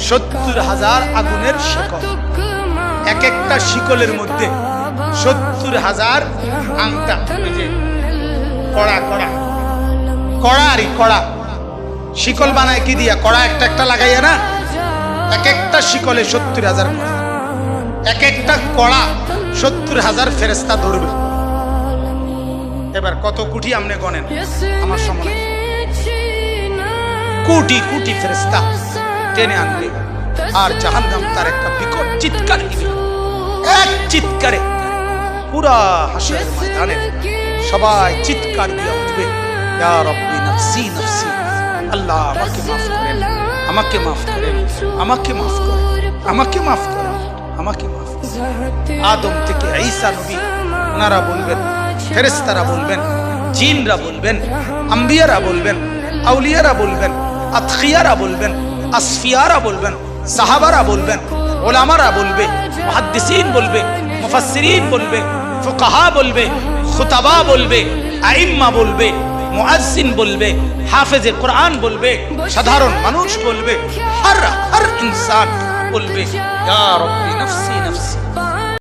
70,000 আগুনের শিকল, এক একটা শিকলের মধ্যে 70,000 আংটা, কড়া কড়া কড়া আর কড়া। শিকল বানায় কি দিয়া? কড়া একটা একটা লাগাইয়া না, এক একটা শিকলে 70,000 কড়া, এক একটা কড়া 70,000 ফেরেশতা ধরবে। এবার কত কোটি আপনি গণেন, আমার সামনে কোটি কোটি ফেরেশতা টেনে আনবে, আর জাহান্নাম তার একটা বিকট চিৎকার দিবে। এক চিৎকারে পুরা হাসরের ময়দানে সবাই চিৎকার দিয়ে উঠবে, ইয়া রাব্বি নাফসি নাফসি, আল্লাহ আমাকে মাফ করেন, আমাকে মাফ করেন, আমাকে মাফ করেন, আমাকে মাফ করেন, আমাকে মাফ করেন। আদম থেকে ঈসা নবী ওনারা বলবেন, ফেরেশতারা বলবেন, জিনরা বলবেন, আম্বিয়ারা বলবেন, আউলিয়ারা বলবেন, আতখিয়ারা বলবেন, আসফিয়ারা বলবেন, সাহাবারা বলবেন, ওলামারা বলবে, মুহাদ্দিসিন বলবে, মুফাসসিরিন বলবে, ফুকাহা বলবে, খুতাবা বলবে, আইম্মা বলবে, মুয়াজ্জিন বলবে, হাফেজে কোরআন বলবে, সাধারণ মানুষ বলবে, হর ইনসান বলবে, ইয়া রাব্বি নাফসি নাফসি।